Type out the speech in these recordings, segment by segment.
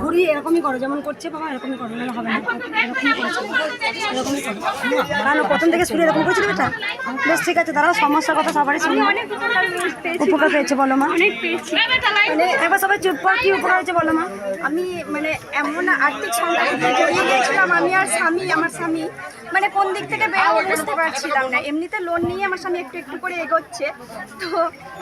ঘুরি এরকমই করো, যেমন করছে বাবা এরকমই করো, নাহলে হবে না। এরকমই করছে, এরকমই করো। কারণ প্রথম থেকে শুরু এরকম করেছিল এটা। বেশ ঠিক আছে, দাঁড়াও, সমস্যার কথা সবারই শুনি। উপকার পেয়েছে বলো মা? অনেক পেয়েছি। মানে একবার সবাই চুপ কর, কি উপকার হয়েছে বলো মা? আমি মানে এমন আর্থিক সংকটে জড়িয়ে গিয়েছিলাম, আমি আর আমার স্বামী মানে কোন দিক থেকে বেরোবো বুঝতে পারছিলাম না। এমনিতে লোন নিয়ে আমার স্বামী একটু একটু করে এগোচ্ছে, তো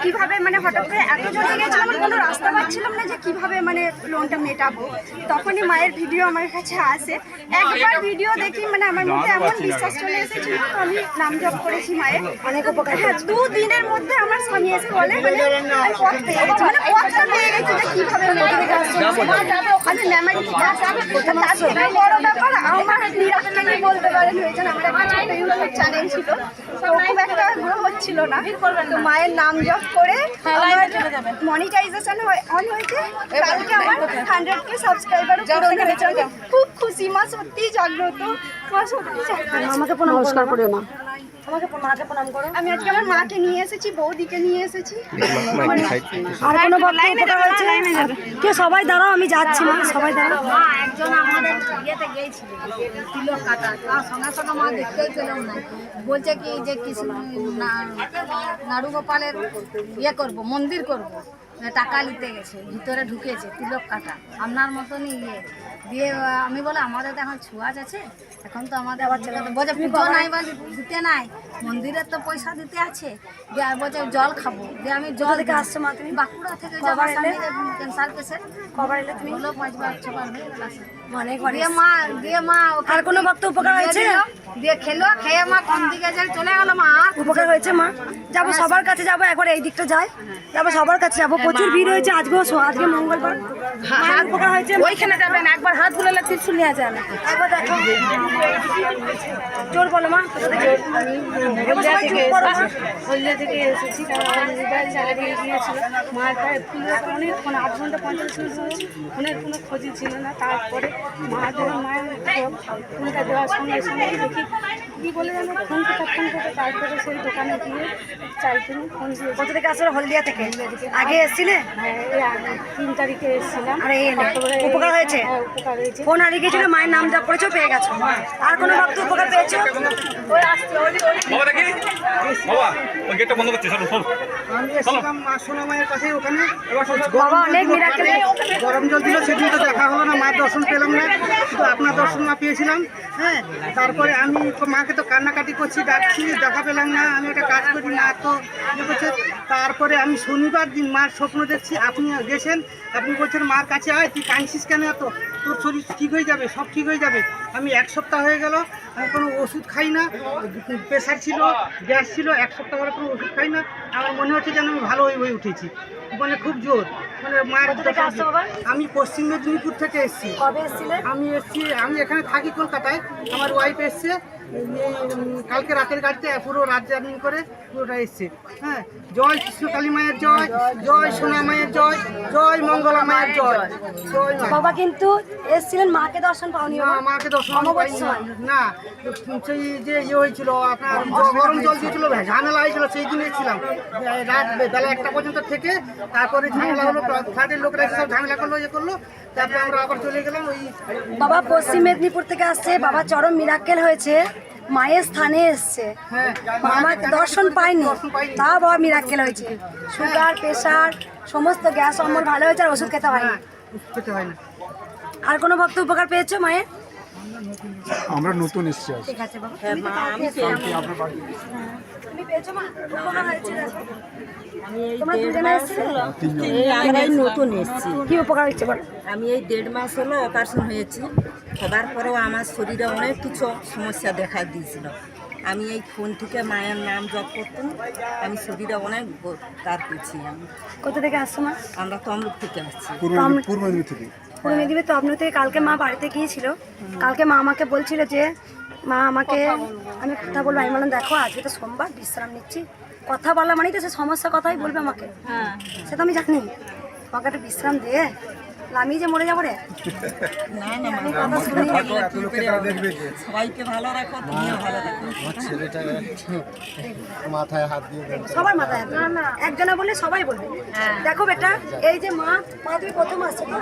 কিভাবে মানে হঠাৎ করে এত জড়িয়ে গেছিলাম, আমি কোনো রাস্তা পাচ্ছিলাম না যে কিভাবে মানে লোনটা মেটাবো। তখনই মায়ের ভিডিও আমার কাছে আসে, একবার ভিডিও দেখি মানে আমার মধ্যে এমন বিশ্বাস চলে এসেছিল, তো আমি নাম জপ করেছি মায়ের, অনেক উপকার। হ্যাঁ, 2 দিনের মধ্যে আমার স্বামী এসে বলে মানে আমি পথ পেয়ে গেছি, মানে পথটা পেয়ে গেছি যে কিভাবে আমি মেমারি থেকে আসবো। তার থেকে বড় ব্যাপার আমার নিরাপত্তা বলতে পারেন হয়েছেন, আমার একটা ছোট ইউটিউব চ্যানেল ছিল, তো খুব একটা গ্রো হচ্ছিল না, তো মায়ের নাম জপ করে আমার মনিটাইজেশন অন হয়েছে। কালকে আমার 100K সাবস্ক্রাইবার পূরণ হয়েছে, আমি খুব খুশি। মা সত্যিই জাগ্রত, মা সত্যি জাগ্রত। আমাকে নমস্কার করে মা, আমাকে মাকে প্রণাম করো। আমি আজকে আমার মাকে নিয়ে এসেছি, বৌদিকে নিয়ে এসেছি। আর কোনো ভক্ত উপকার হয়েছে? কে সবাই দাঁড়াও, আমি যাচ্ছি মা, সবাই দাঁড়াও। মা একজন আমাদের ইয়েতে গিয়েছিল তিলক কাটা, তার সঙ্গে সঙ্গে মা দেখতেই পেলাম না, বলছে কি যে কৃষ্ণ নাড়ু গোপালের ইয়ে করবো, মন্দির করবো, টাকা নিতে গেছে, ভিতরে ঢুকেছে তিলক কাটা আপনার মতনই ইয়ে দিয়ে। আমি বলে আমাদের তো এখন ছোঁয়াচ আছে, এখন তো আমাদের আবার ছেলে বলছে পুজো নাই বা দিতে নাই, মন্দিরের তো পয়সা দিতে আছে, দিয়ে বলছে জল খাবো, দিয়ে আমি জল থেকে আসছো মা তুমি? বাঁকুড়া থেকে ক্যান্সার পেশেন্ট। কবার এলে তুমি? হলো 5 বার 6 বার হয়ে গেল। অনেক দিয়ে মা আর কোনো ভক্ত উপকার হয়েছে? দিয়ে খেলো, খেয়ে মা কোন দিকে যাই চলে গেল মা। উপকার হয়েছে মা? যাবো সবার কাছে যাবো, একবার এই দিকটা যাই, যাবো সবার কাছে যাবো, প্রচুর ভিড় হয়েছে আজকে মঙ্গলবার। হাত উপকার হয়েছে, ওইখানে যাবেন, একবার হাত বুলালে ত্রিশুল নিয়ে যান। একবার দেখো, জোর বলো মা। হলদিয়া থেকে এসেছি, কারণ আমার মোবাইল চালিয়ে গিয়েছিল, মার প্রায় অনেকক্ষণ 8 ঘন্টা 45 মিনিট হয়েছে, ফোনের কোনো খোঁজই ছিল না। তারপরে মায়ের ফোনটা দেওয়ার সঙ্গে সঙ্গে দেখি কী বলে যেন ফোন করতে, তারপরে সেই দোকানে গিয়ে চাইতেন ফোন দিয়ে। কোথা থেকে আসলে? হলদিয়া থেকে। আগে এসছিলে? হ্যাঁ, এই 3 তারিখে এসেছিলাম। আরে উপকার হয়েছে? হ্যাঁ, উপকার হয়েছে। ফোন হারিয়ে গিয়েছিল, মায়ের নাম জপ করেছো, পেয়ে গেছো। আর কোনো ভক্ত উপকার পেয়েছো? বাবা দেখি, বাবা ওই গেটটা বন্ধ করতে চলো চলো। আমি এসেছিলাম মা সোনা মায়ের কাছে, ওখানে বাবা অনেক মিরাকেল। গরম জল দিল, সেদিন তো দেখা হলো না, মায়ের দর্শন পেলাম না, শুধু আপনার দর্শন না পেয়েছিলাম। হ্যাঁ, তারপরে আমি তো মাকে তো কান্নাকাটি করছি, ডাকছি, দেখা পেলাম না, আমি একটা কাজ করি না তো ইয়ে করছে। তারপরে আমি শনিবার দিন মার স্বপ্ন দেখছি, আপনি গেছেন, আপনি বলছেন মার কাছে আয়, তুই কাঁদছিস কেন এত, তোর শরীর ঠিক হয়ে যাবে, সব ঠিক হয়ে যাবে। আমি 1 সপ্তাহ হয়ে গেল, আমি কোনো ওষুধ খাই না, প্রেশার ছিল, গ্যাস ছিল, 1 সপ্তাহ ধরে কোনো ওষুধ খাই না। আমার মনে হচ্ছে যেন আমি ভালো হয়ে উঠেছি, মানে খুব জোর, মানে মায়ের। আমি পশ্চিম মেদিনীপুর থেকে এসেছি। কবে এসেছিলে? আমি এখানে থাকি কলকাতায়, আমার ওয়াইফ এসছে কালকে রাতের গাড়িতে, পুরো রাত জার্নি করে পুরোটা এসছে। হ্যাঁ, জয় কৃষ্ণকালী মায়ের জয়, জয় সোনা মায়ের জয়, জয় মঙ্গলা মায়ের জয়, জয় মা। বাবা কিন্তু এসেছিলেন, মাকে দর্শন পাওনি? না, মাকে দর্শন পাইনি না, সেই যে ইয়ে হয়েছিল আপনার গরম জল দিয়েছিল, ঝামেলা হয়েছিল, সেই দিন এসেছিলাম রাত বেলা 1টা পর্যন্ত থেকে। তারপরে ঝামেলা হলো, ফ্ল্যাটের লোকরা এসে সব ঝামেলা করলো, ইয়ে করলো, তারপরে আমরা আবার চলে গেলাম। ওই বাবা পশ্চিম মেদিনীপুর থেকে আসছে, বাবা চরম মিরাক্কেল হয়েছে, মায়ের স্থানে এসছে, আমার দর্শন পাইনি, তাও বাবা মিরাক্কেল হয়েছে। সুগার, প্রেশার, সমস্ত গ্যাস অম্বল ভালো হয়েছে, আর ওষুধ খেতে হয় না। খেতে হয় না। আর কোনো ভক্ত উপকার পেয়েছো মায়ের? আমরা নতুন এসেছি। ঠিক আছে বাবা, তুমি পেয়েছো মা? উপকার হয়েছে দেখো। তোমরা দুজনে এসেছিলে? নতুন এসেছি। কি উপকার হয়েছে বলো? আমি এই 1.5 মাস হলো অপারেশন হয়েছি, হবার পরেও আমার শরীরে অনেক কিছু সমস্যা দেখা দিয়েছিল। আমি এই ফোন থেকে মায়ের নাম জপ করতাম, আমি শরীরে অনেক কার পেয়েছি। আমি কোথা থেকে আসছো মা? আমরা তমলুক থেকে আসছি। পূর্ব মেদিনীপুর থেকে। পূর্ব মেদিনীপুর তমলুক থেকে। কালকে মা বাড়িতে গিয়েছিল, কালকে মা আমাকে বলছিল যে মা আমাকে, আমি কথা বলবো, আমি বললাম দেখো আজকে তো সোমবার, বিশ্রাম নিচ্ছি, কথা বলা মানেই তো সে সমস্যা কথাই বলবে আমাকে, সে তো আমি জানি, আমাকে একটা বিশ্রাম দিয়ে আমি যে মরে যাবো রে। না না আমি কথা শুনি। এত লোকে তারা দেখবে যে সবাইকে ভালো রাখো, তুমিও ভালো রাখো। আমার ছেলেটা মাথায় হাত দিয়ে দেন। সবার মাথায় হাত। একজনা বললে সবাই বলবে। দেখো বেটা, এই যে মা তুমি প্রথম আসছে তো?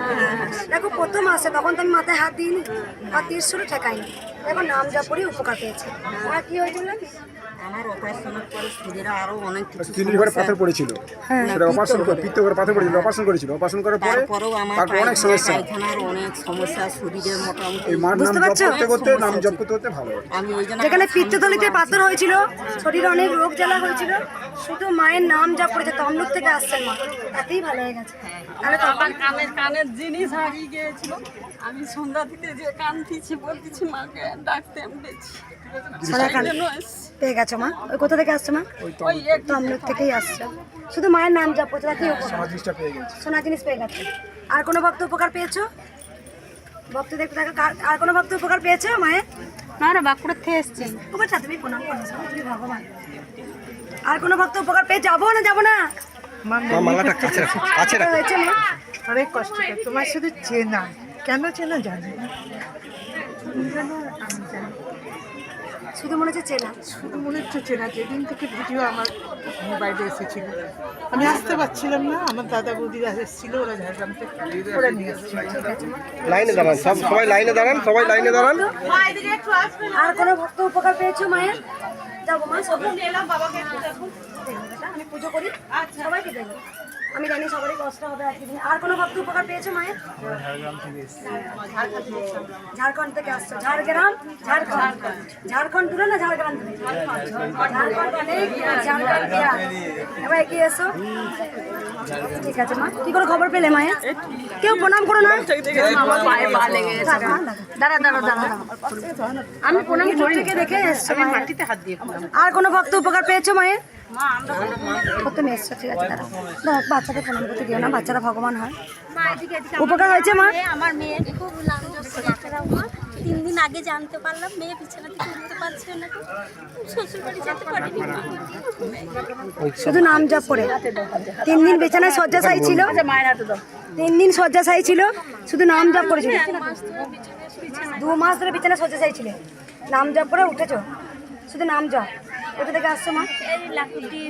দেখো প্রথম আসছে তখন তুমি মাথায় হাত দিইনি আর তীরশুল ঠেকাইনি। দেখো নাম যা পড়ি উপকার পেয়েছে। আর কি হয়েছিল জানিস? আমার অপারেশনের পরে শরীরে আরো অনেক কিছু কিডনির ঘরে পাথর পড়েছিল, সেটা অপারেশন করে পিত্ত করে পাথর পড়েছিল, অপারেশন করেছিল, অপারেশন করার পরে তারপরেও আমার তারপর অনেক সমস্যা। পায়খানার অনেক সমস্যা, শরীরে মোটামুটি এই মার নাম বুঝতে জপ পারছো? করতে করতে নাম জপ করতে করতে ভালো। আমি ওই জন্য যেখানে পিত্তথলিতে পাথর হয়েছিল, শরীরে অনেক রোগ জ্বালা হয়েছিল, শুধু মায়ের নাম যা পড়েছে তমলুক থেকে আসছেন মা, তাতেই ভালো হয়ে গেছে। তাহলে তখন আমার কানের জিনিস হারিয়ে গিয়েছিল, আমি সন্ধ্যা থেকে যে কাঁদতেছি বলতেছি মাকে ডাকতে পেয়েছি। পেয়ে গেছো মা? ওই কোথা থেকে আসছো মা? ওই তমলুক থেকেই আসছো। শুধু মায়ের নাম যা পড়েছে তাতেই উপকার। সমাধিষ্ঠা পেয়ে গেছে। সোনা জিনিস পেয়ে গেছে। আর কোনো ভক্ত উপকার পেয়েছো? ভক্ত দেখতে থাকো। আর কোনো ভক্ত উপকার পেয়েছো মায়ের? না না, বাঁকুড়ার থেকে এসছি। উপকার তুমি প্রণাম করেছো, তুমি ভগবান। আর কোনো ভক্ত উপকার পেয়ে যাবো না যাবো না? মালাটা কাছে রাখো, কাছে রাখো। হয়েছে মা? অনেক কষ্ট করে তোমার শুধু চেনা, কেন চেনা জানি না। শুধু মনে হচ্ছে চেনা। শুধু মনে হচ্ছে চেনা। যেদিন থেকে ভিডিও আমার মোবাইলে এসেছিল, আমি আসতে পারছিলাম না, আমার দাদা বৌদিরা এসেছিল, ওরা ঝাড়গ্রাম থেকে ওরা নিয়ে এসেছিল। লাইনে দাঁড়ান, সবাই লাইনে দাঁড়ান, সবাই লাইনে দাঁড়ান। আর কোনো ভক্ত উপকার পেয়েছো মায়ের? যাবো মা, সব এলাম বাবাকে দেখো। আমি পুজো করি, সবাইকে দেবো। আমি জানি সবারই কষ্ট হবে আজকে দিনে। আর কোনো ভক্ত উপকার পেয়েছো মায়ের? ঝাড়খণ্ড থেকে আসছো। ঝাড়গ্রাম, ঝাড়খণ্ড। ঝাড়খণ্ড দূরে না ঝাড়গ্রাম দূরে? ঝাড়খণ্ড অনেক, ঝাড়গ্রাম বিহার। এবার এগিয়ে এসো। ঠিক আছে মা, কি করে খবর পেলে মায়ের? কেউ প্রণাম করো না? আমার পায়ে পা লেগে গেছে। দাঁড়া দাঁড়া দাঁড়া। আমি প্রণাম থেকে দেখে এসছো মাটিতে হাত দিয়ে। আর কোনো ভক্ত উপকার পেয়েছো মায়ের? প্রথমে এসছো, ঠিক আছে দাঁড়া। দাঁড়া, বাচ্চাকে প্রণাম করতে দিও না, বাচ্চারা ভগবান হয়। উপকার হয়েছে মা? আমার মেয়ের খুব নাম যাচ্ছে ডাক্তারবাবু মা। 3 দিন আগে জানতে পারলাম, মেয়ে বিছানা থেকে উঠতে পারছে না, শ্বশুর বাড়ি যেতে পারিনি। শুধু নাম জপ করে 3 দিন বিছানায় শয্যাশায়ী ছিল। 3 দিন শয্যাশায়ী ছিল, শুধু নাম জপ করেছিল। 2 মাস ধরে বিছানায় শয্যাশায়ী ছিল, নাম জপ করে উঠেছো, শুধু নাম জপ। কোথা থেকে আসছো মা? এই লাকুটি,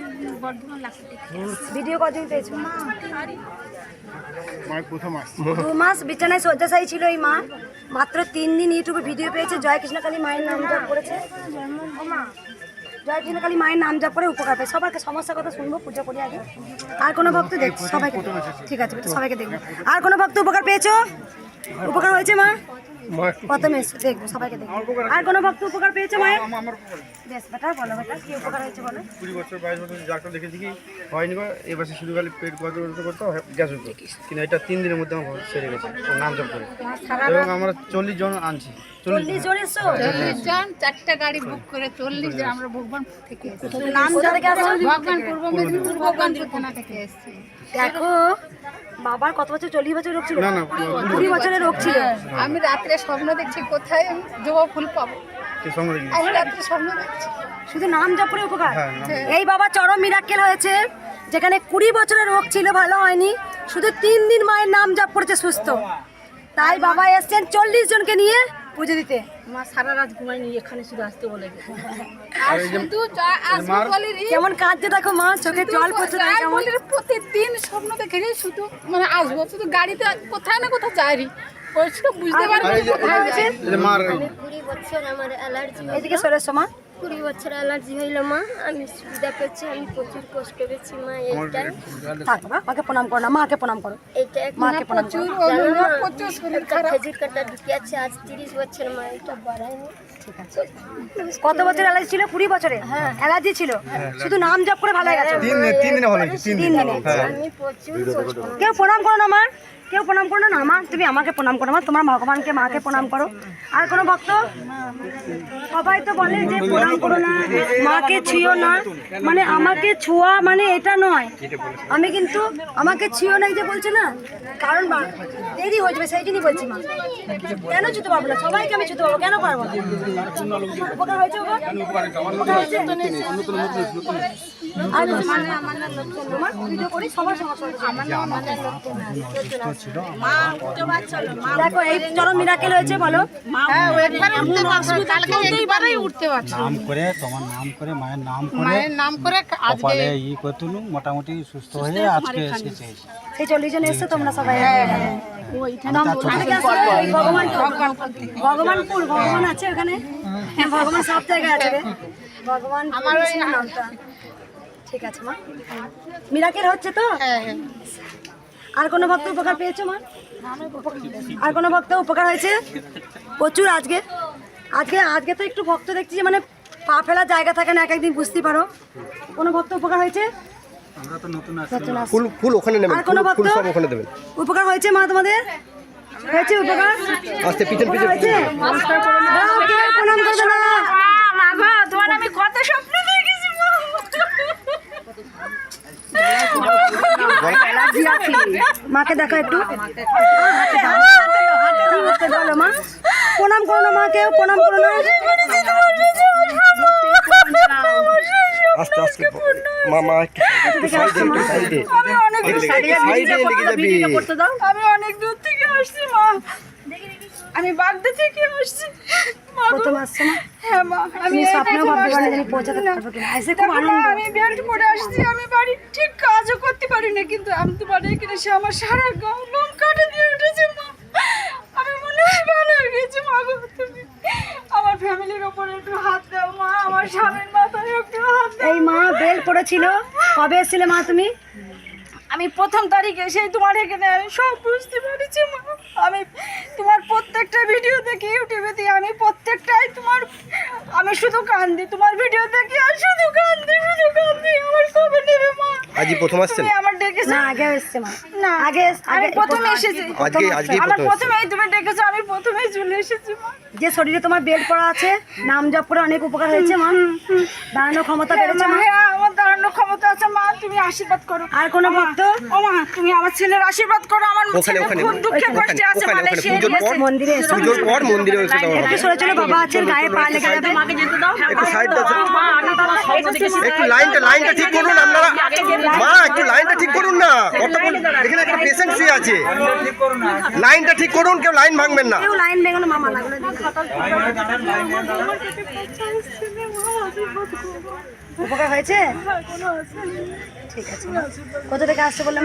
বর্ধমান লাকুটি। ভিডিও কদিন পেয়েছো? মায়ের প্রথম আসছে। 2 মাস বিছানায় শয্যাশায়ী ছিল এই মা, মাত্র 3 দিন ইউটিউবে ভিডিও পেয়েছে। জয় কৃষ্ণকালী মায়ের নাম জপ করেছে। জয় কৃষ্ণকালী মায়ের নাম জপ করে উপকার পেয়েছে। সবাইকে সমস্যার কথা শুনবো, পুজো করি আগে। আর কোনো ভক্ত দেখছি সবাইকে? ঠিক আছে, সবাইকে দেখবো। আর কোনো ভক্ত উপকার পেয়েছো? উপকার হয়েছে মা? প্রথমে এসো, দেখবো, সবাইকে দেখবো। আর কোনো ভক্ত উপকার পেয়েছে মায়ের? বেশ বেটা, বলো বেটা, কি উপকার হয়েছে বলো। 20 বছর 22 বছর ডাক্তার দেখেছি কি হয়নি গো, এবার শুধু খালি পেট গজগজ করতে গ্যাস হতো, কিন্তু এটা 3 দিনের মধ্যে আমার সেরে গেছে ওর নাম জপ করে। এবং আমরা 40 জন আনছি। 40 জন এসছো? 40 জন, 4টা গাড়ি বুক করে 40 জন আমরা ভগবান থেকে এসেছি। নাম কোথা থেকে আসছো? ভগবান পূর্ব মেদিনীপুর, ভগবানপুর থানা থেকে এসেছি। দেখো বাবার কত বছর, 40 বছর রোগ ছিল? 20 বছরের রোগ ছিল। আমি রাত্রে স্বপ্ন দেখছি কোথায় আমি জবা ফুল পাবো। আমি রাত্রে স্বপ্ন দেখছি। শুধু নাম জপ করে উপকার। এই বাবা চরম মিরাক্কেল হয়েছে, যেখানে 20 বছরের রোগ ছিল, ভালো হয়নি, শুধু 3 দিন মায়ের নাম জপ করেছে, সুস্থ। তাই বাবা এসছেন 40 জনকে নিয়ে পুজো দিতে। মা সারা রাত ঘুমাইনি, এখানে শুধু আসতে বলে গেছে। আর শুধু আসবো বলিনি, কেমন কাঁদছে দেখো মা, চোখে জল পড়ছে না কেমন? প্রতিদিন স্বপ্ন দেখে শুধু মানে আসবো, শুধু গাড়িতে কোথায় না কোথায় যাইনি, ওই শুধু বুঝতে পারবো কোথায় হয়েছে। 20 বছর আমার অ্যালার্জি। এদিকে সরে এসো মা। 20 বছর অ্যালার্জি হইল মা, আমি সুবিধা পেয়েছি, আমি প্রচুর কষ্ট পেয়েছি মা। এইটাই থাক মা, মাকে প্রণাম করো না, মাকে প্রণাম করো। এইটা মাকে প্রণাম করো। প্রচুর শরীর খারাপ। খেজুর কাটা ঢুকে আছে, আজ 30 বছর মা, এটা বাড়ায়নি। কত বছর অ্যালার্জি ছিল? 20 বছরে অ্যালার্জি ছিল, শুধু নাম জপ করে ভালো হয়ে গেছে। 3 দিনে ভালো হয়েছে। 3 দিনে। আমি প্রচুর কষ্ট। কেউ প্রণাম করো না মা, কেউ প্রণাম করো না মা, তুমি আমাকে প্রণাম করো মা, তোমার ভগবানকে, মাকে প্রণাম করো। আর কোনো ভক্ত? সবাই তো বলে যে প্রণাম করো না, মাকে ছুঁয়ো না, মানে আমাকে ছোঁয়া মানে এটা নয়। আমি কিন্তু আমাকে ছুঁয়ো না এই যে বলছে না, কারণ দেরি হয়ে যাবে, সেই জন্যই বলছি মা। কেন ছুঁতে পারবো না? সবাইকে আমি ছুঁতে পারবো, কেন পারবো না? উপকার হয়েছে? উপকার হয়েছে? আর তোমার ভিডিও করি সবার সমস্যা দেখো এই চরম মিরাকেল হয়েছে বলো। নাম করে তোমার নাম করে মায়ের নাম করে কপালে করতুন মোটামুটি সুস্থ হয়ে আজকে এসেছে। সেই 40 জন এসছে তোমরা সবাই ভগবানপুর ভগবান আছে ওখানে, ভগবান সব জায়গায় আছে রে, ভগবান আমার নামটা ঠিক আছে মা। মিরাকেল হচ্ছে তো? আর কোনো ভক্ত উপকার পেয়েছো মা? আর কোনো ভক্ত উপকার হয়েছে? প্রচুর আজকে আজকে আজকে তো একটু ভক্ত দেখছি যে মানে পা ফেলার জায়গা থাকে না, এক একদিন বুঝতে পারো। কোনো ভক্ত উপকার হয়েছে? আমরা তো নতুন ফুল ফুল ওখানে নেবেন, আর কোনো ভক্ত ফুল সব ওখানে দেবেন। উপকার হয়েছে মা তোমাদের? হয়েছে উপকার? আস্তে পিছন পিছন হয়েছে? দাও, কেউ প্রণাম করবে না। মা গো, তোমার আমি কত স্বপ্ন দেখেছি মা। মাকে দেখো একটু, বলো মা প্রণাম করো না, মা কেউ প্রণাম করো না। আস্তে আস্তে মামা সাইডে করতে দাও। আমি অনেক দূর থেকে আসছি মা, আমি বাগদা থেকে আসছি। প্রথম আসছে না? হ্যাঁ মা, আমি স্বপ্নেও ভাবতে পারি না পৌঁছাতে পারবো কিনা, এসে খুব আনন্দ। আমি বেল্ট পরে আসছি, আমি বাড়ি ঠিক কাজও করতে পারি না, কিন্তু আমি তো বাড়ি এখানে এসে আমার সারা গাঁ লোম কাটে দিয়ে উঠেছে মা। আমি মনে হয় ভালো হয়ে গেছি মা গো। তুমি আমার ফ্যামিলির ওপরে একটু হাত দাও মা, আমার স্বামীর মাথায় একটু হাত দাও। এই মা বেল পড়েছিল, কবে এসেছিলে মা তুমি? আমি 1ম তারিখে সেই তোমার এখানে আমি সব বুঝতে পেরেছি মা। আমি তোমার প্রত্যেকটা ভিডিও দেখি ইউটিউবে দিয়ে, আমি প্রত্যেকটাই তোমার, আমি শুধু কান্দি তোমার ভিডিও দেখি আর শুধু কান্দি আমার কবে নেবে মা? আজই প্রথম আসছেন? তুমি আমার ডেকেছো? না আগে এসছে মা, না আগে আমি প্রথমে এসেছি। আজকেই আমার প্রথম প্রথমেই তুমি ডেকেছো, আমি প্রথমেই চলে এসেছি মা। যে শরীরে তোমার বেল পড়া আছে, নাম জপ করে অনেক উপকার হয়েছে মা, দাঁড়ানোর ক্ষমতা বেড়েছে মা। হ্যাঁ, আমার দাঁড়ানোর ক্ষমতা আছে মা, তুমি আশীর্বাদ করো। আর কোনো ভক্ত? ও মা, তুমি আমার ছেলের আশীর্বাদ করো। আমার ছেলে খুব দুঃখে কষ্টে আছে, মালয়েশিয়ায় গেছে। মন্দিরে এসে পুজোর পর মন্দিরে এসে দাও। একটু সরে চলে, বাবা আছেন, গায়ে পা লেগে যাবে। একটু সাইড দাও, একটু লাইনটা ঠিক করুন আপনারা। মা একটু লাইনটা ঠিক করুন না, কতক্ষণ এখানে একটা পেশেন্ট শুয়ে আছে, লাইনটা ঠিক করুন, কেউ লাইন ভাঙবেন না। কেউ লাইন বেঙ্গল মামা লাগলো। উপকার হয়েছে? ঠিক আছে। কোথা থেকে আসছে বললাম?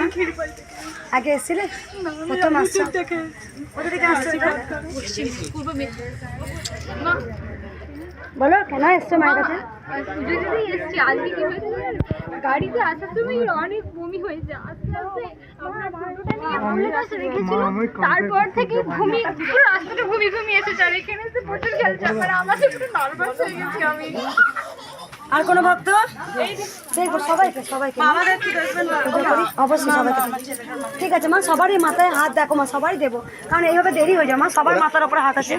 আগে এসেছিলে? প্রথম আসছে? কোথা থেকে আসছে? বলো কেন এসছো মায়ের কাছে? আজকে কি হয়েছে গাড়িতে আসার সময় অনেক বমি হয়েছে, আস্তে আস্তে আমার ভালোটা নিয়ে আমাদের কাছে রেখেছিল, তারপর থেকে ঘুমিয়ে পুরো রাস্তাটা ঘুমিয়ে এসেছে। আর এখানে এসে প্রচুর খেলছে, মানে আমার একটু নার্ভাস হয়ে গেছি আমি। আর কোনো ভক্ত? দেখবো সবাইকে অবশ্যই সবাইকে। ঠিক আছে মা, সবারই মাথায় হাত দেখো মা, সবাই দেবো, কারণ এইভাবে দেরি হয়ে যায় মা, সবার মাথার উপরে হাত আছে।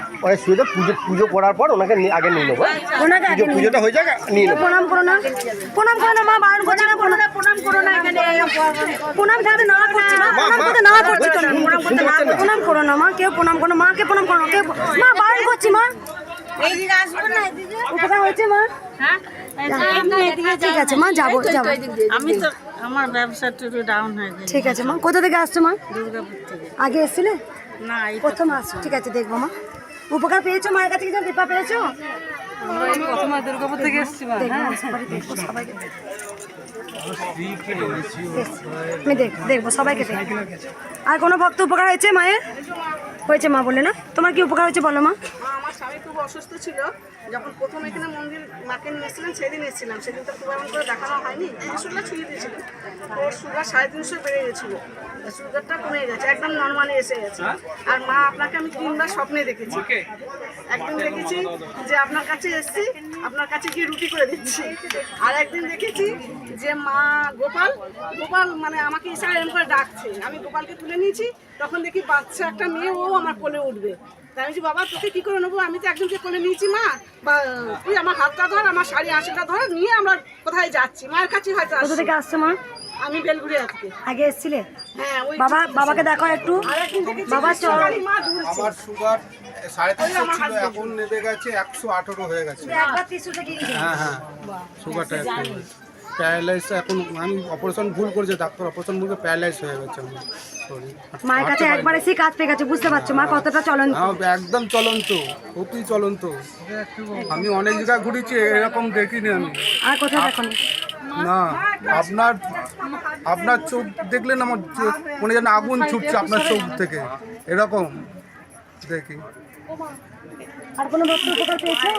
পুজো করার পর ওনাকে আগে নিয়ে নেবো, ওনাকে আগে পুজোটা হয়ে যাক নিয়ে নেবো। প্রণাম করো না, প্রণাম করো না মা, বারণ করছি না, প্রণাম করো না। এখানে প্রণাম খাতে না করছি না, প্রণাম করতে না করছি তো, প্রণাম করো না মা, কেউ প্রণাম করো, মাকে প্রণাম করো, কেউ মা বারণ করছি মা। উপকার হয়েছে মা? ঠিক আছে মা, যাবো। আমি তো আমার ব্যবসাটা একটু ডাউন হয়ে গেছে। ঠিক আছে মা, কোথা থেকে আসছো মা? দুর্গাপুর থেকে। আগে এসেছিলে? না, এই প্রথম আসছো, ঠিক আছে দেখবো মা। উপকার পেয়েছো মায়ের কাছে, কিছু কৃপা পেয়েছো? প্রথমে দুর্গাপুর থেকে এসেছি। সবাইকে আমি দেখবো সবাইকে। আর কোনো ভক্ত উপকার হয়েছে মায়ের? হয়েছে মা বলে না? তোমার কি উপকার হয়েছে বলো মা? আমার স্বামী খুব অসুস্থ ছিল, যখন প্রথম এখানে মন্দির মাকে নিয়ে এসেছিলেন সেদিন এসেছিলাম, সেদিন তো খুব এমন করে দেখানো হয়নি, সুগার ছুঁয়ে দিয়েছিলেন, ওর সুগার 350 বেড়ে গেছিলো, সুগারটা কমে গেছে, একদম নর্মালি এসে গেছে। আর মা আপনাকে আমি 3বার স্বপ্নে দেখেছি। একদিন দেখেছি যে আপনার কাছে এসেছি, আপনার কাছে গিয়ে রুটি করে দিচ্ছি, আর একদিন দেখেছি যে মা গোপাল মানে আমাকে ইশারা এরকম করে ডাকছে, আমি গোপালকে তুলে নিয়েছি, তখন দেখি বাচ্চা একটা মেয়ে, ও আমার কোলে উঠবে। তাই আমি বলছি বাবা তোকে কী করে নেবো, আমি তো একজনকে কোলে নিয়েছি মা, বা তুই আমার হাতটা ধর, আমার শাড়ি আঁচলটা ধর, নিয়ে আমরা কোথায় যাচ্ছি, মায়ের কাছে হয়তো। কোথা থেকে আসছো মা? আমি বেলগুড়িয়া থেকে। আগে এসেছিলে? হ্যাঁ। বাবাকে দেখো একটু, বাবা চল। আমার সুগার 350 ছিল, এখন নেমে গেছে 118 হয়ে গেছে। একবার 30 থেকে হ্যাঁ সুগারটা একটু প্যারালাইজ এখন আমি অপারেশন ভুল করেছে, ডাক্তার অপারেশন ভুল করে প্যারালাইজ হয়ে গেছে আমার শরীর। মায়ের কাছে একবার এসে কাজ পেয়ে গেছে, বুঝতে পারছো মা কতটা চলন্ত। একদম চলন্ত, অতি চলন্ত। আমি অনেক জায়গায় ঘুরেছি, এরকম দেখিনি আমি। আর কোথায় দেখো না, আপনার চোখ দেখলেন আমার মনে যেন আগুন ছুটছে আপনার চোখ থেকে, এরকম দেখি। আর কোনো ভক্ত উপকার পেয়েছে?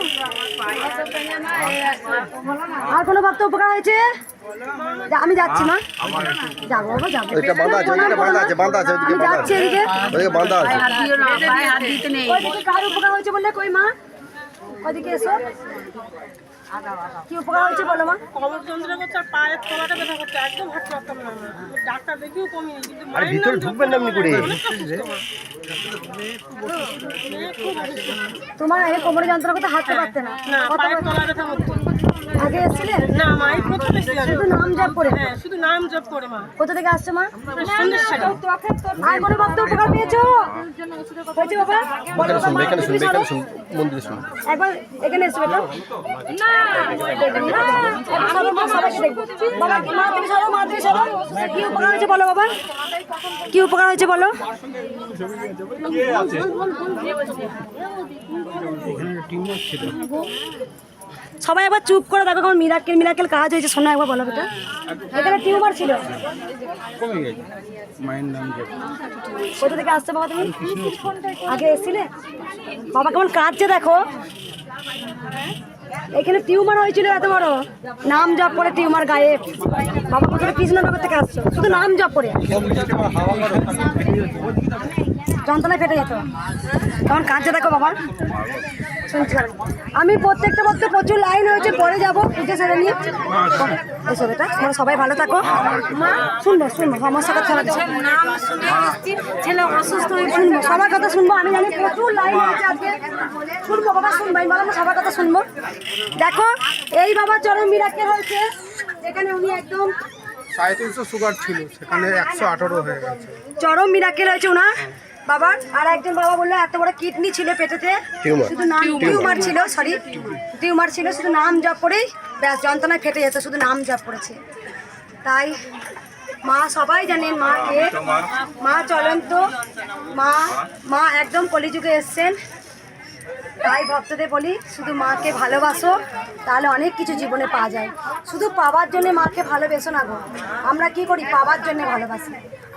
আর কোনো ভক্ত উপকার হয়েছে? আমি যাচ্ছি মা, যাবো বাবা যাবো। এটা বাঁধা আছে, ওইদিকে বাঁধা আছে, বাঁধা আছে, ওইদিকে আমি বাঁধা যাচ্ছি আছে, এদিকে। ওইদিকে বাঁধা আছে। ওইদিকে কার উপকার হয়েছে বললে? কই মা, ওইদিকে এসো। কি উপকার হয়েছে বলো মা? কমর যন্ত্রণা করছে আর পায়ের তলাটা ব্যথা করছে, একদম হাঁটতে পারতাম না। ডাক্তার দেখিও কমিয়ে, কিন্তু আরে ভিতরে ঢুকবেন না এমনি করে। তোমার আগে কোমরে যন্ত্রণা করতে হাঁটতে পারতে না? না, পায়ের তলা ব্যথা করতো। আগে এসেছিলে? না মা, এই প্রথম এসেছিলাম। শুধু নাম জপ করে? হ্যাঁ, শুধু নাম জপ করে মা। কোথা থেকে আসছো মা? সন্দেশখালী। আর কোনো ভক্ত উপকার পেয়েছো? হয়েছে বাবা? বলো বাবা, মা, এখানে শুনুন, তুমি এখানে সরো। শুনুন, মন্দিরে শুনুন। একবার এখানে এসো বেটা। সরো মা, সবাইকে দেখবো। বাবা কি মা তুমি সরো, মা তুমি সরো। কি উপকার হয়েছে বলো বাবা, কি উপকার হয়েছে বলো? সবাই একবার চুপ করে দেখো, কেমন মিরাক্কেল মিরাক্কেল কাজ হয়েছে। শোনো একবার বলো বেটা। এখানে টিউমার ছিল, কোথা থেকে আসছে বাবা তুমি? আগে এসেছিলে? বাবা কেমন কাঁদছে দেখো। এখানে টিউমার হয়েছিল এত বড়, নাম জপ করে টিউমার গায়েব। বাবা কোথায় কৃষ্ণনগর থেকে আসছো, শুধু নাম জপ করে যন্ত্রণায় ফেটে যেত। কেমন কাঁদছে দেখো বাবা, শুনছি। আমি প্রত্যেকটা বক্তে প্রচুর লাইন হয়েছে, পরে যাবো পুজো সেরে নিয়ে। এসো বেটা, তোমরা সবাই ভালো থাকো। শুনবো শুনবো, সমস্যা কথা ছেলে অসুস্থ হয়ে শুনবো, সবার কথা শুনবো। আমি জানি প্রচুর লাইন হয়েছে আজকে, শুনবো বাবা, শুনবো। আমি বললাম সবার কথা শুনবো। দেখো এই বাবা চরম মিরাক্কেল হয়েছে, যেখানে উনি একদম 350 সুগার ছিল, সেখানে 118 হয়ে গেছে। চরম মিরাক্কেল হয়েছে ওনার বাবার। আর একজন বাবা বললো এত বড় কিডনি ছিল পেটেতে, শুধু নাম টিউমার ছিল, সরি টিউমার ছিল, শুধু নাম জপ করেই ব্যাস যন্ত্রণায় ফেটে যেত, শুধু নাম জপ করেছে। তাই মা সবাই জানেন মাকে, মা চলন্ত, মা একদম কলিযুগে এসছেন। তাই ভক্তদের বলি শুধু মাকে ভালোবাসো, তাহলে অনেক কিছু জীবনে পাওয়া যায়। শুধু পাওয়ার জন্য মাকে ভালোবেসো না গো। আমরা কি করি, পাওয়ার জন্য ভালোবাসি।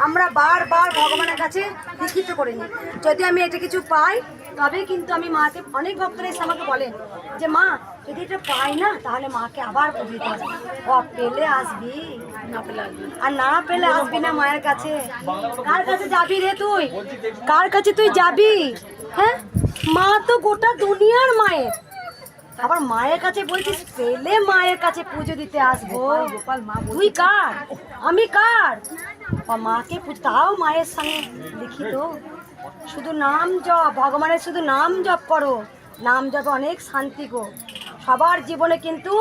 আমরা বারবার ভগবানের কাছে লিখিত করে নিই, যদি আমি এটা কিছু পাই তবে কিন্তু আমি মাকে। অনেক ভক্তরা এসে আমাকে বলেন যে মা যদি এটা পাই না তাহলে মাকে আবার পুজো দিতে হবে। পেলে আসবি, আর না পেলে আসবি না মায়ের কাছে। কার কাছে যাবি রে তুই, কার কাছে তুই যাবি? হ্যাঁ, মা তো গোটা দুনিয়ার মায়ের, আবার মায়ের কাছে বলছিস পেলে মায়ের কাছে পুজো দিতে আসবো। তুই কার, আমি কার? মাকে তাও মায়ের সঙ্গে লিখিত। শুধু নাম জপ, ভগবানের শুধু নাম জপ করো। নাম জপে অনেক শান্তি গো। সবার জীবনে কিন্তু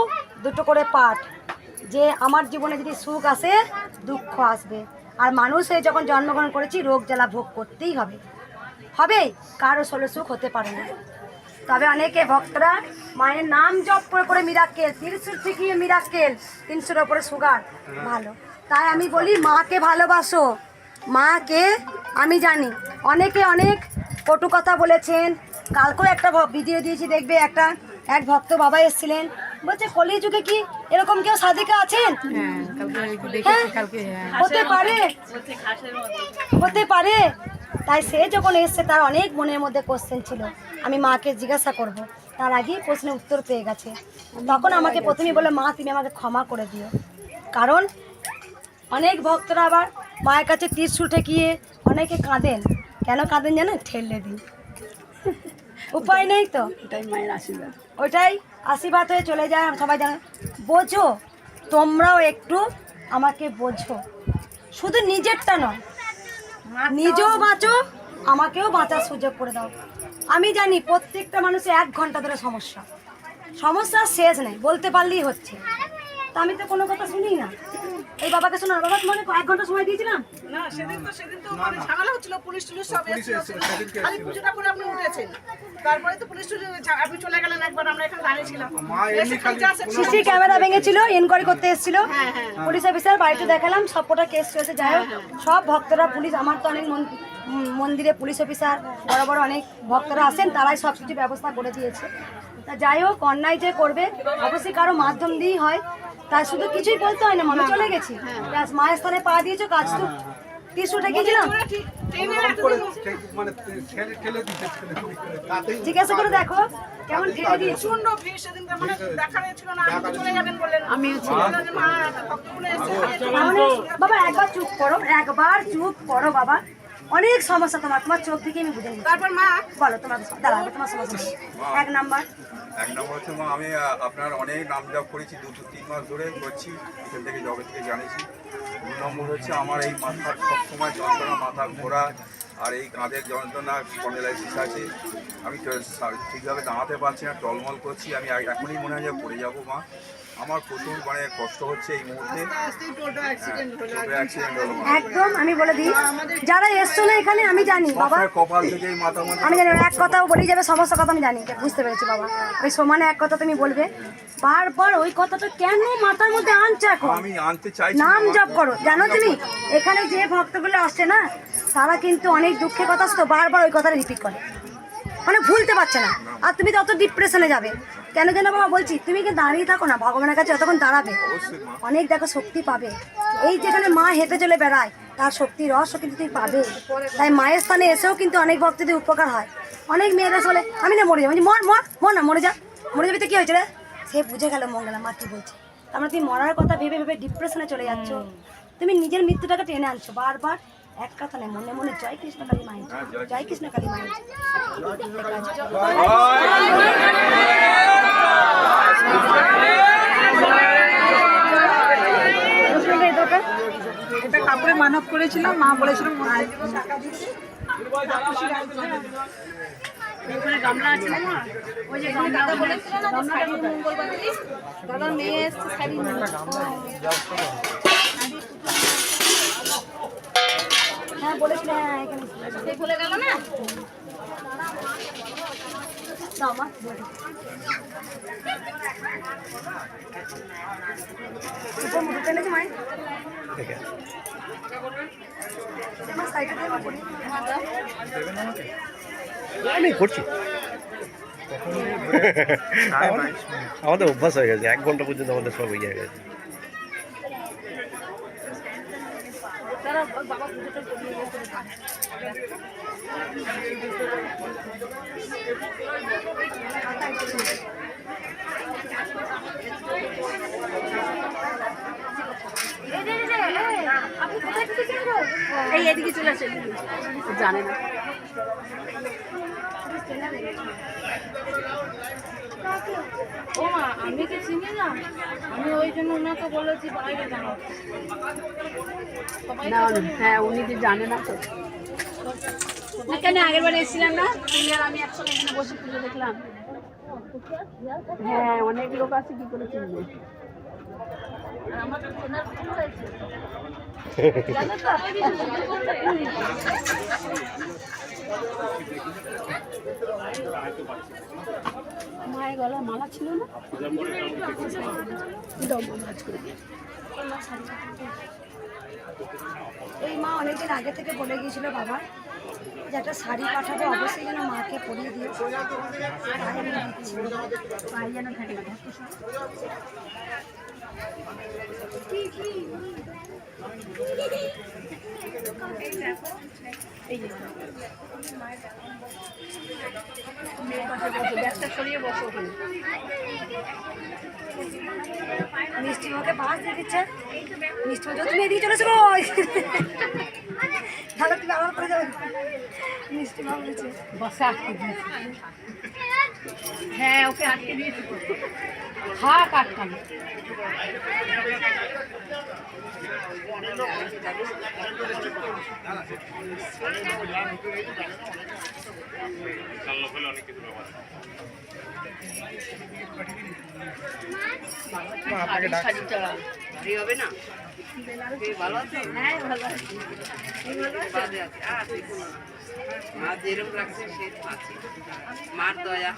দুটো করে পাঠ, যে আমার জীবনে যদি সুখ আসে দুঃখ আসবে। আর মানুষ হয়ে যখন জন্মগ্রহণ করেছি রোগ জ্বালা ভোগ করতেই হবে, কারো ষোলো সুখ হতে পারে না। তবে অনেকে ভক্তরা মায়ের নাম জপ করে করে মিরাক্কেল, 300 থেকে মিরাক্কেল, 300-এর ওপরে সুগার, ভালো। তাই আমি বলি মাকে ভালোবাসো। মাকে আমি জানি অনেকে অনেক কটু কথা বলেছেন। কালকেও একটা ভিডিও দিয়েছি, দেখবে এক ভক্ত বাবা এসেছিলেন, বলছে কলিযুগে কি এরকম কেউ সাধিকা আছেন? হতে পারে। তাই সে যখন এসছে তার অনেক মনের মধ্যে কোশ্চেন ছিল, আমি মাকে জিজ্ঞাসা করব। তার আগেই প্রশ্নের উত্তর পেয়ে গেছে। তখন আমাকে প্রথমেই বলে মা তুমি আমাকে ক্ষমা করে দিও। কারণ অনেক ভক্তরা আবার মায়ের কাছে ত্রিশূল ঠেকিয়ে অনেকে কাঁদেন। কেন কাঁদেন জানেন? ঠেললে দিন, উপায় নেই তো, ওটাই মায়ের আশীর্বাদ, ওইটাই আশীর্বাদ হয়ে চলে যায়। সবাই জানে, বোঝো তোমরাও একটু আমাকে বোঝো, শুধু নিজেরটা নয়, নিজেও বাঁচো, আমাকেও বাঁচার সুযোগ করে দাও। আমি জানি প্রত্যেকটা মানুষের 1 ঘন্টা ধরে সমস্যার শেষ নেই, বলতে পারলেই হচ্ছে। তা আমি তো কোনো কথা শুনি না। এই বাবাকে শোনো, বাবা তোমাকে 1 ঘন্টা সময় দিয়েছিলাম, না সেদিন তো মানে ঝামেলা হচ্ছিল, পুলিশ টুলিশ সব এসেছিল, খালি পুজোটা করে আপনি উঠেছেন, তারপরে তো পুলিশ টুলিশ আপনি চলে গেলেন একবার, আমরা এখানে দাঁড়িয়েছিলাম, সিসি ক্যামেরা ভেঙেছিল, এনকোয়ারি করতে এসেছিল পুলিশ অফিসার, বাড়িতে দেখালাম সবকটা কেস চলছে। যাই হোক সব ভক্তরা, পুলিশ, আমার তো অনেক মন্দিরে পুলিশ অফিসার বড় বড় অনেক ভক্তরা আসেন, তারাই সব কিছু ব্যবস্থা করে দিয়েছে। তা যাই হোক, অন্যায় যে করবে অবশ্যই কারো মাধ্যম দিয়েই হয়, তাই শুধু কিছুই বলতে হয় না, আমি চলে গেছি, মায়ের স্থানে পা দিয়েছো, কাজ তো টিস্যুটা গিয়েছিলাম, জিজ্ঞাসা করে দেখো কেমন ঠেলে দিয়েছি। বাবা একবার চুপ করো, একবার চুপ করো বাবা, অনেক সমস্যা তোমার চোখ থেকে আমি বুঝে নিই। তারপর মা বলো তোমার দাঁড়াবে তোমার সমস্যা। এক নাম্বার হচ্ছে মা, আমি আপনার অনেক নাম জপ করেছি, 2-3 মাস ধরে করছি, এখান থেকে জবে থেকে জানিয়েছি। 2 নম্বর হচ্ছে আমার এই মাথার সবসময় যন্ত্রণা, মাথা ঘোরা আর এই কাঁধের যন্ত্রণা, স্পন্ডাইলাইটিস আছে, আমি ঠিকভাবে দাঁড়াতে পারছি না, টলমল করছি, আমি এখনই মনে হয় যে পড়ে যাবো মা, আমার প্রচুর মানে কষ্ট হচ্ছে এই মুহূর্তে। একদম আমি বলে দিই, যারা এসছো না এখানে আমি জানি বাবা, কপাল থেকে মাথা আমি জানি এক কথাও বলে যাবে, সমস্ত কথা আমি জানি, বুঝতে পেরেছি বাবা। ওই সমানে এক কথা তুমি বলবে, বারবার ওই কথাটা কেন মাথার মধ্যে আনছো? এখন আমি আনতে চাই, নাম জপ করো। জানো তুমি এখানে যে ভক্তগুলো আসছে না, তারা কিন্তু অনেক দুঃখের কথা তো বারবার ওই কথাটা রিপিট করে, মানে ভুলতে পারছে না, আর তুমি তত ডিপ্রেশনে যাবে কেন যেন বাবা বলছি, তুমি কি দাঁড়িয়ে থাকো না, ভগবানের কাছে যতক্ষণ দাঁড়াবে অনেক দেখো শক্তি পাবে। এই যেখানে মা হেঁটে চলে বেড়ায়, তার শক্তির রহস্য কিন্তু তুমি পাবে। তাই মায়ের স্থানে এসেও কিন্তু অনেক ভক্তদের উপকার হয়। অনেক মেয়েরা চলে আমি না মরে যাবো, মর না, মরে যাবি তো কি হয়েছে রে, সে বুঝে গেল মঙ্গলা মা কি বলছে। তার মানে তুমি মরার কথা ভেবে ভেবে ডিপ্রেশনে চলে যাচ্ছ, তুমি নিজের মৃত্যুটাকে টেনে আনছো বারবার। এক কথা নেই, মনে মনে জয় কৃষ্ণ কালী মায়ের, জয় কৃষ্ণ কালী মায়ের। এটা কাপড়ে মানত করেছিলাম, মা বলেছিল গামলা আছে না, ওই যে গামলা বলেছিল না, মঙ্গলবার দাদা মেয়ে এসছে শাড়ি হ্যাঁ বলেছিল, হ্যাঁ এখানে সে ভুলে গেল না। মা মুখে টেনেছে মাই, আমি করছি, আমাদের অভ্যাস হয়ে গেছে, 1 ঘন্টা পর্যন্ত আমাদের সব হয়ে গেছে। এই এদিকে চলে আসে, জানে না ও মা, আমি কি চিনি না, আমি ওই জন্য ওনাকে বলেছি বাইরে জানো। হ্যাঁ উনি যে জানে না তো, এখানে আগের বার এসেছিলাম না, তুমি আর আমি একসঙ্গে এখানে বসে পুজো দেখলাম। হ্যাঁ অনেক লোক আছে, কি করে চিনবে। মায়ের গলায় মালা ছিল না, এই মা অনেকদিন আগে থেকে বলে গিয়েছিল বাবা যে একটা শাড়ি পাঠাবো, অবশ্যই যেন মাকে পরিয়ে দিয়েছে, তাই আমি দিচ্ছি, পায়ে যেন থাকে না। মিষ্টি মাকে বাস দিয়ে দিচ্ছে, মিষ্টি মা তুমি এদিকে চলেছো, তাহলে তুমি আবার করে যাবে। মিষ্টি মা বলেছে বসে আটকে দিয়েছে, হ্যাঁ ওকে আটকে দিয়েছে, থাক আটকানো। শাড়িটা ভারী হবে না। ভালো আছে? হ্যাঁ ভালো আছি। মা যেরকম রাখছে সে আছে, মার দয়া।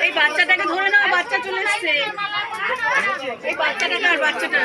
এই বাচ্চাটাকে ধরে নাও, বাচ্চা চলে এসছে। এই বাচ্চাটাকে আর বাচ্চাটা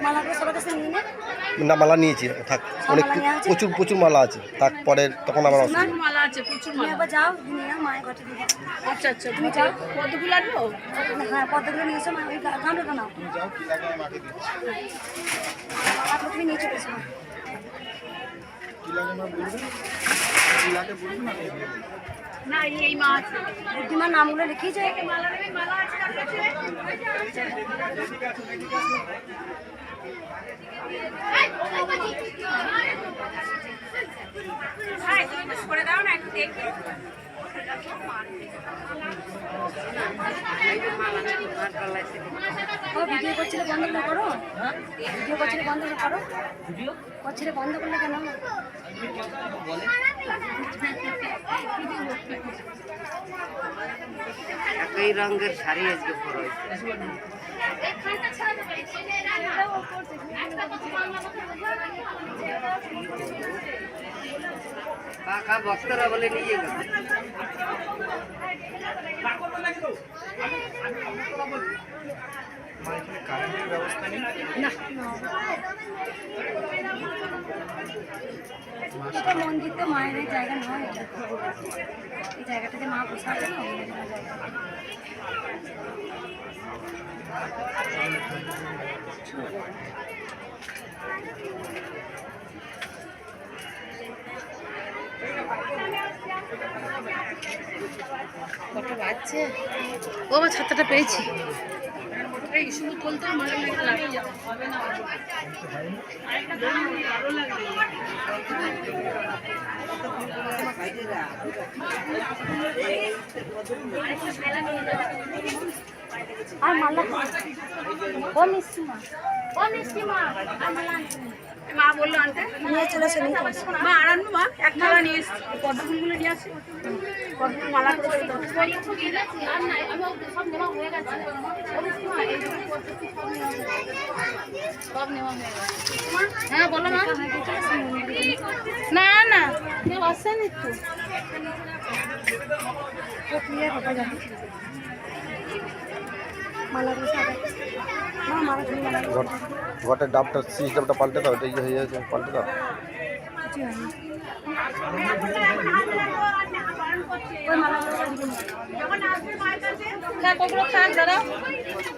মালাগুলো সবার কাছে নিয়ে নে। না মালা নিয়েছি, থাক অনেক প্রচুর প্রচুর মালা আছে, থাক পরে তখন আবার অসুবিধা। মালা আছে, প্রচুর তুমি মালা। একবার যাও, নিয়ে নাও, মায়ের ঘরে দিয়ে দাও। আচ্ছা আচ্ছা, তুমি যাও। কতগুলো আনবো? হ্যাঁ, পদ্মগুলো নিয়ে এসো, মা ওই গামলাটা নাও। মালাগুলো তুমি নিয়ে চলে এসো। না, এই মা আছে। বুদ্ধিমার নামগুলো লিখিয়ে যায়। মালা নেবে, মালা আছে তার কাছে। হ্যাঁ, তুমি একটু সরে দাও না, একটু দেখি। ও ভিডিও করছিলে, বন্ধ করে করো। ভিডিও করছিলে, বন্ধ করে করো। করছিলে, বন্ধ করলে কেন? একই রঙের শাড়ি আজকে পরা হয়েছে। কাকা ভক্তরা বলে নিয়ে গেল। এটা মন্দির তো মায়ের এই জায়গা নয়, এটা এই জায়গাটাতে মা বসে আছে না, ওই জায়গা। কত বাজছে? ও আমার ছাতাটা পেয়েছি। এই শুধু বলতে মালা লাগে হবে না। ভালো লাগে। আর মালা ও মিষ্টিমা, ও মিষ্টিমা, আর মালা আনতে মা বললো আনতে, নিয়ে চলে এসো, নিয়ে চলে এসো। মা আর আনবো মা, এক থালা নিয়ে এসছি। পদ্মফুলগুলো নিয়ে আসি, পদ্মফুল মালা করে দাও। হ্যাঁ বলো মা। না না, কেউ আসেনি তো। মালাগুলো সাদা। মা মালা তুমি মালা ঘটের ডাবটা সিস্টেমটা পাল্টে দাও, এটা ইয়ে হয়ে যাচ্ছে, পাল্টে দাও। কিছু হয়নি। ওই মালাগুলো হ্যাঁ কগুলো থাক, দাঁড়াও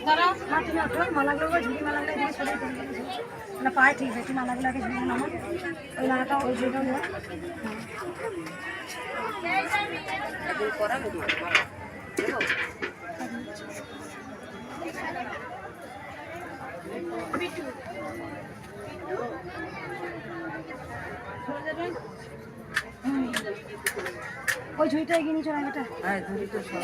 দাঁড়াও। মা তুমি আপনার মালাগুলো ঝুড়ি মালাগুলো দিয়ে সরে না পায়ে ঠিক আছে, মালাগুলো আগে ঝুড়ি নামা, ওই মালাটা ওই ঝুড়ি নেওয়া। ওই ঝুড়িটা এগিয়ে নিয়ে চলে এটা। হ্যাঁ ধরি তো সব।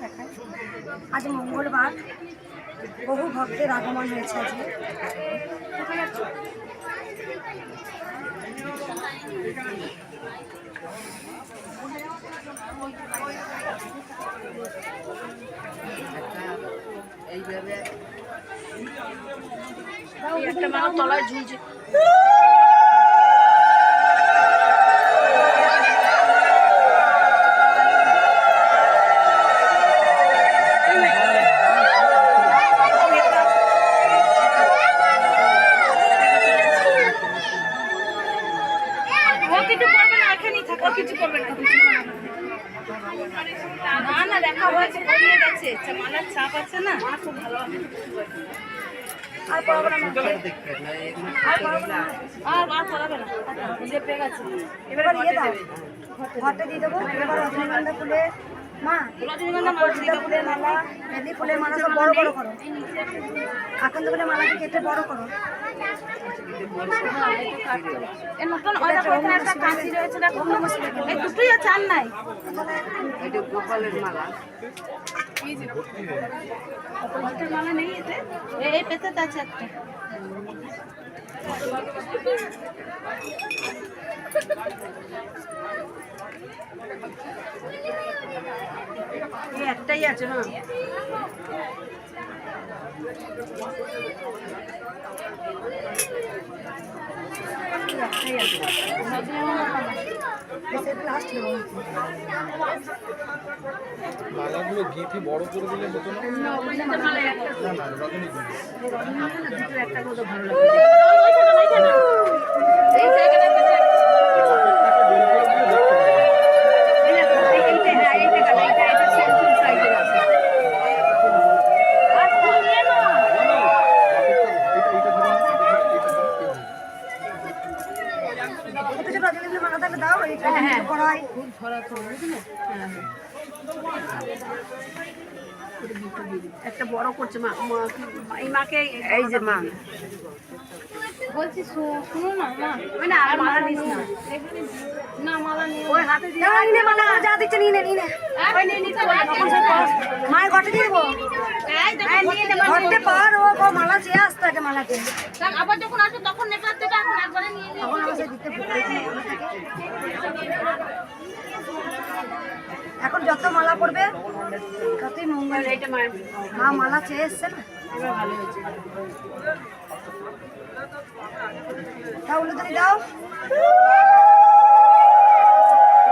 দেখায়। আজ মঙ্গলবার, বহু ভক্তের আগমন হয়েছে আজকে। একটা মালা তলায় ঝুলছে। কিছু করবে না, এখানেই থাকো, কিছু করবে না। না না, দেখা হয়েছে, কমিয়ে গেছে, মালার ছাপ আছে না, খুব ভালো। আর পড়াবো না, আর করাবে না, চেপে গেছে। এবার দিয়ে দাও, ঘরটা দিয়ে দেবো। এবার রজনীগন্ধা ফুলের মা, রজনীগন্ধা ফুলের মালা, মেহেন্দি ফুলের মালা সব বড় বড় করো। আকন্দ ফুলের মালাকে কেটে বড় করো। এই নতুন ওখানে একটা কাঁচি রয়েছে, দেখো এই দুটোই আছে, আর নাই। গোপালের মালা নেই এতে, এই পেতে আছে একটা। একটাই আছে না, মালাগুলো গিফি বড় করে দিলে হতো না? একটা ভালো লাগে। একটা বড় করছে মা, এই মাকে, এই যে মা বলছি শুনো না মা, ওই না আর মালা নিস না, না মালা নিয়ে ওই হাতে দিয়ে যা দিচ্ছে নিয়ে নে, নিয়ে নে। মায়ের ঘটে দিয়ে দেবো, ঘরতে পার ও মালা চেয়ে আসতে আগে মালাকে। আবার যখন আসবে তখন নেকলাস থেকে এখন একবারে নিয়ে নিয়ে তখন আমার দিতে এখন যত মালা পড়বে ততই মঙ্গল। মা মালা চেয়ে এসছে না, ভালো হয়েছে। দাও উলুদানি দাও।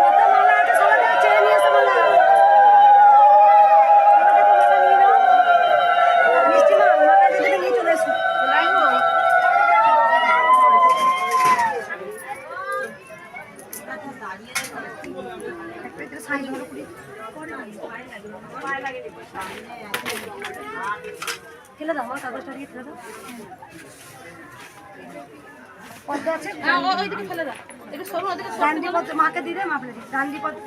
কত মালা আছে, সবাই দাও, চেয়ে নিয়ে এসো মালা। মিষ্টি মা, মালা দিয়ে নিয়ে চলে এসো। ফেলে দাও, কাগজটা দিয়ে ফেলে দাও। পদ্মা আছে, ওইদিকে ফেলে দাও, একটু সরু, ওদিকে ডান্ডি পদ্ম মাকে দিয়ে দে, মা ফেলে দিই। ডান্ডি পদ্ম,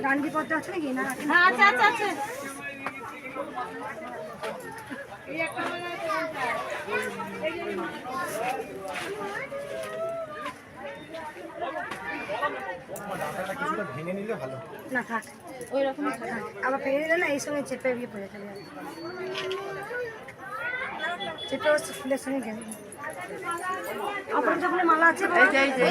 ডান্ডি পদ্ম আছে নাকি না? হ্যাঁ আছে আছে আছে। ভেঙে নিলে ভালো। না থাক, ওই রকমই থাক। আবার ফেলে দিলে না এই সঙ্গে চেপে গিয়ে পড়ে যাবে, চেপে ওর ফুলের সঙ্গে গেলে। অপরাজিতা ফুলের মালা আছে, ঠিক আছে।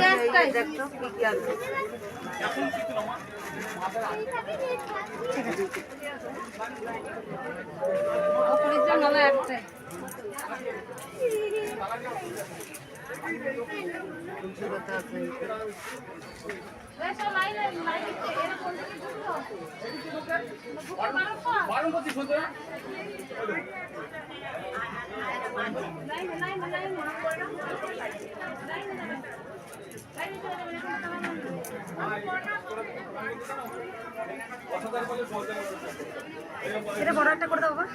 অপরিচিত মালা একটাই। এটা বড় একটা করে দাও বাবা,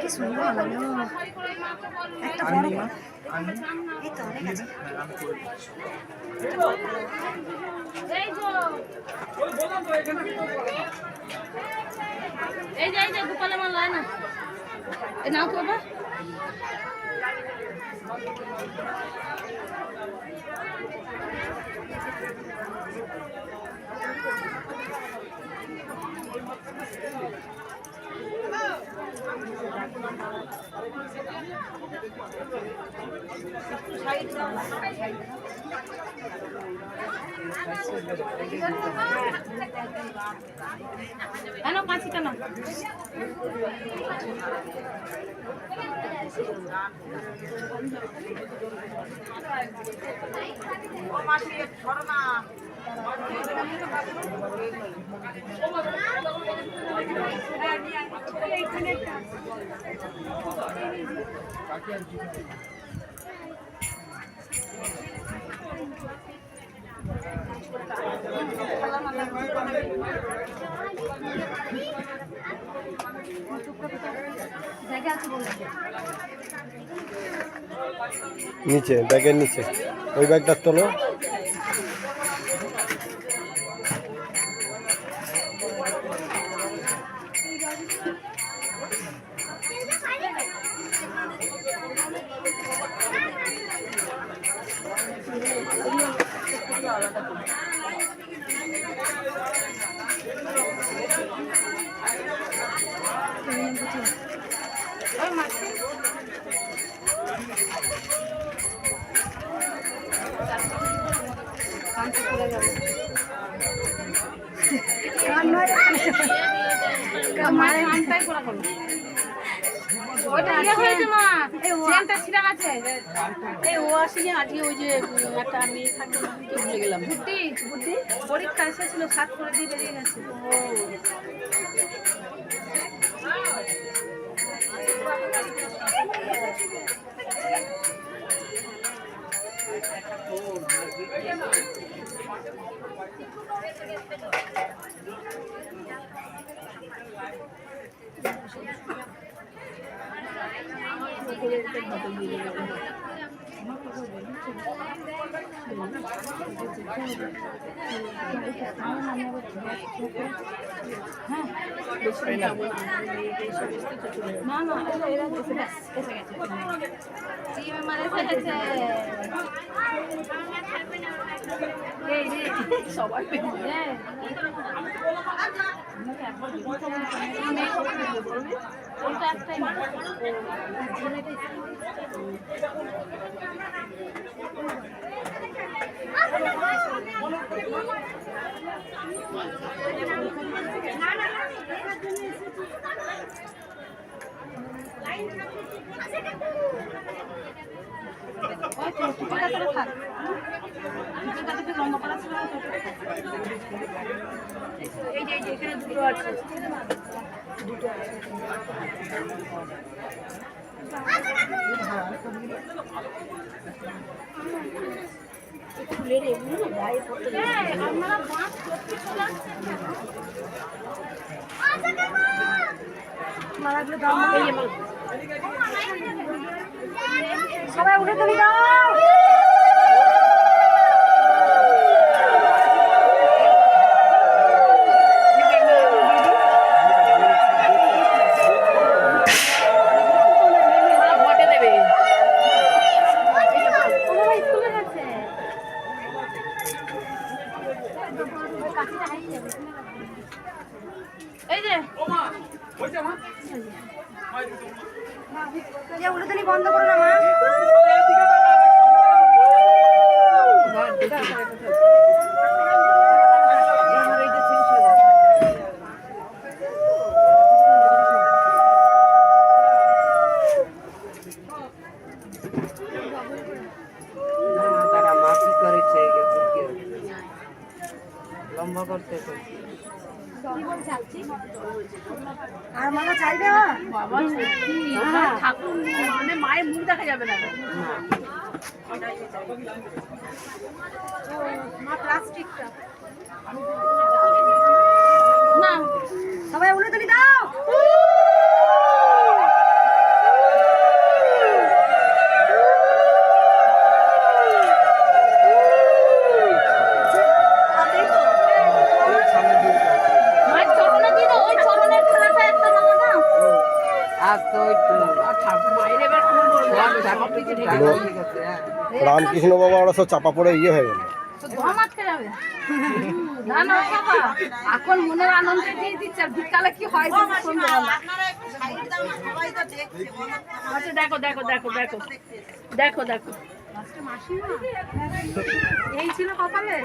কি সুন্দর লাগলো। একটা বড় করে, এই তো অনেক আছে। এই যে গোপালের মালা না, এই নাও তো বাবা। কেন কাঁচি কেন নিচে ব্যাগের নিচে ওই ব্যাগটা তোলো। মায়ের নামটাই করা করো ওইটা ইয়ে হয়েছে মা চেনটা ছিঁড়া আছে এই ও আসলে আজকে ওই যে একটা মেয়ে থাকে কি ভুলে গেলাম বুদ্ধি বুদ্ধি পরীক্ষা এসেছিল 7 করে দিয়ে বেরিয়ে গেছে না না এরা এসে গেছে মানে সবাই একটাই এই যে এখানে দুটো আছে ফুলের এগুলো গায়ে পড়তে আপনারা বাঁশ করতে চলে আসছেন মালাগুলো দাও সবাই উঠে তুলি দাও উঠে বন্ধ করো না মা লম্বা করতে আর মালা চাইবে বাবা ঠাকুর মানে মায়ের মুখ দেখা যাবে না মা প্লাস্টিকটা না সবাই উঠে তুলি দাও রামকৃষ্ণ বাবা ওরা সব চাপা পড়ে ইয়ে হয়ে গেল না না বাবা এখন মনের আনন্দে দিয়ে দিচ্ছে আর বিকালে কি হয় সন্ধ্যেবেলা আচ্ছা দেখো দেখো দেখো দেখো দেখো দেখো এই ছিল কপালে।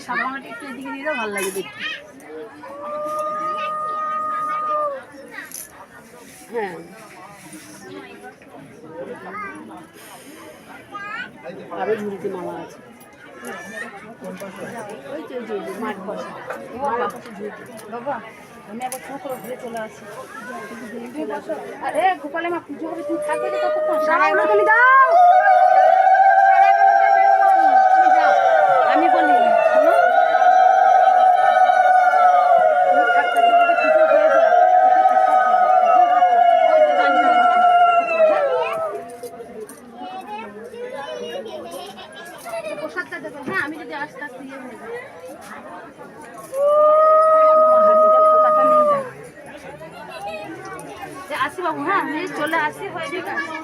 সাবানটা একটু এদিকে দিলে ভালো লাগে দেখতে। হ্যাঁ আরো ঝুড়িতে মামা আছে ওই যে মাঠ বসে বাবা আমি আবার ছোট ঘুরে চলে আসি। আরে গোপালে মা পুজো হবে তুমি থাকবে তো কতক্ষণ সারাগুলো তুমি দাও। আমি বলি শোনো প্রসাদটা দেবো। হ্যাঁ আমি যদি আস্তে আস্তে ইয়ে হয়ে যাই আসি বাবু। হ্যাঁ আমি চলে আসি হয়ে ঠিক আছে।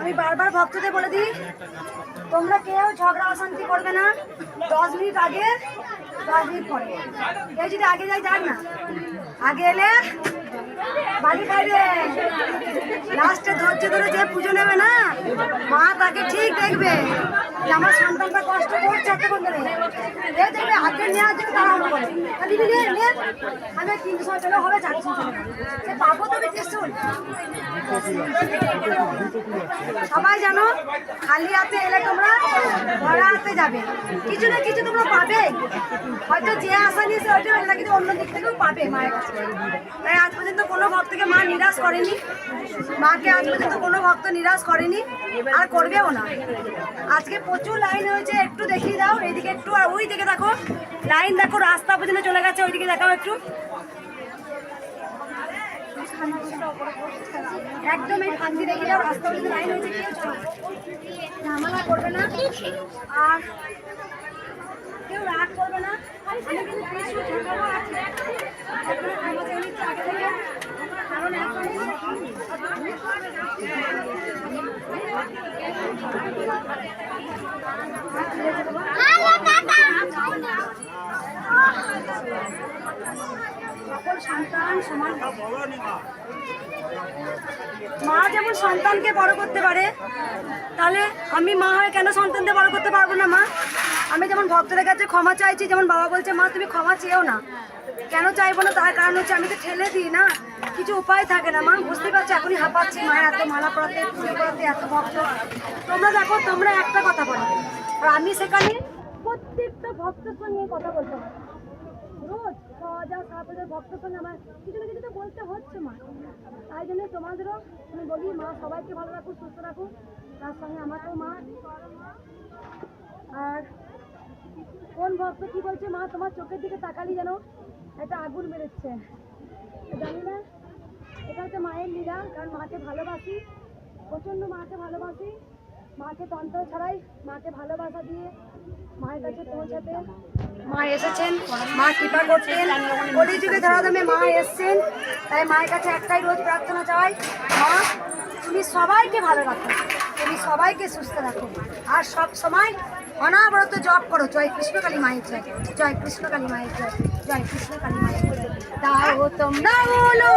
আমি বারবার ভক্তদের বলে দিই তোমরা কেউ ঝগড়া অশান্তি করবে না। 10 মিনিট আগে 10 মিনিট পরে কেউ যদি আগে যায় যাক না, আগে এলে বাড়ি খাইবে। লাস্টে ধৈর্য ধরে যে পুজো নেবে না মা তাকে ঠিক দেখবে যে আমার সন্তানটা কষ্ট করছে এতক্ষণ ধরে। এ দেখবে আগে নেওয়ার জন্য তাড়াহুড়ো করে দিদি নিয়ে আমি 3 সময় চলে হবে 4 সময় সে পাবো তবে টেস্টুন। সবাই জানো খালি হাতে এলে তোমরা ভরা হাতে যাবে, কিছু না কিছু তোমরা পাবে। হয়তো যে আশা নিয়েছে ওইটা হলে কিন্তু অন্য দিক থেকেও পাবে মায়ের কাছে। তাই আজ পর্যন্ত কোনো ভক্তকে মা নিরাশ করেনি, মাকে আজ পর্যন্ত কোনো ভক্ত নিরাশ করেনি আর করবেও না। আজকে প্রচুর লাইন হয়েছে, একটু দেখিয়ে দাও এইদিকে একটু, আর ওই দিকে দেখো লাইন দেখো রাস্তা পর্যন্ত চলে গেছে, ওইদিকে দেখাও একটু। একদম এই ফান্দি দেখে যাও রাস্তা পর্যন্ত লাইন হয়েছে, কেউ ঝামেলা করবে না আর কেউ রাগ করবে না। আমি কিন্তু কিছু ঝামেলা আছে আগে থেকে, কারণ এখন সকল সন্তান সমান। মা যেমন সন্তানকে বড় করতে পারে, তাহলে আমি মা হয়ে কেন সন্তানদের বড় করতে পারবো না? মা আমি যেমন ভক্তদের কাছে ক্ষমা চাইছি, যেমন বাবা বলছে মা তুমি ক্ষমা চেয়েও না, কেন চাইবো না? তার কারণ হচ্ছে আমি তো ঠেলে দিই না, কিছু উপায় থাকে না। মা বুঝতে পারছি এখনই হাঁপাচ্ছি, মায়ের এত মালা পড়াতে পুজো করাতে এত ভক্ত। তোমরা দেখো তোমরা একটা কথা বলো আর আমি সেখানে প্রত্যেকটা ভক্তের সঙ্গে কথা বলতে পারি। রোজ 6,000-7,000 ভক্তের সঙ্গে আমার কিছু না কিছু তো বলতে হচ্ছে মা। তাই জন্য তোমাদেরও আমি বলি মা সবাইকে ভালো রাখুন, সুস্থ রাখুন, তার সঙ্গে আমাকেও মা। আর কোন ভক্ত কি বলছে মা তোমার চোখের দিকে তাকালি যেন একটা আগুন বেরোচ্ছে, জানি না। এটা হচ্ছে মায়ের লীলা, কারণ মাকে ভালোবাসি, প্রচণ্ড মাকে ভালোবাসি। মাকে তন্ত্র ছাড়াই মাকে ভালোবাসা দিয়ে মায়ের কাছে পৌঁছাতে মা এসেছেন, মা কৃপা করতেন। কলিযুগে ধরাধামে মা এসছেন, তাই মায়ের কাছে একটাই রোজ প্রার্থনা চাই, মা তুমি সবাইকে ভালো রাখো, তুমি সবাইকে সুস্থ রাখো, আর সব সময় অনাবরত জপ করো জয় কৃষ্ণকালী মায়ের জয়, জয় কৃষ্ণকালী মায়ের জয়, জয় কৃষ্ণকালী মায়ের জয়। তাও তোমরা বলো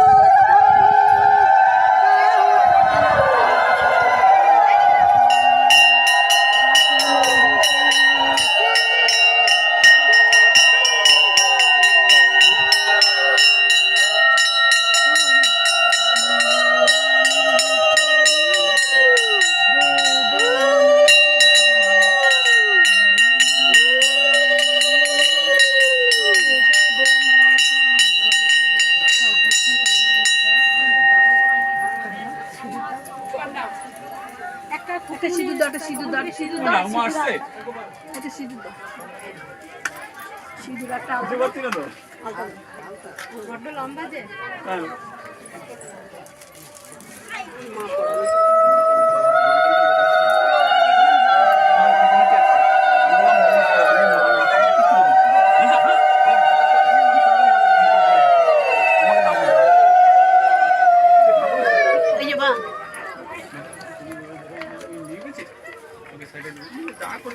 লম্বা যে মা পড়ানো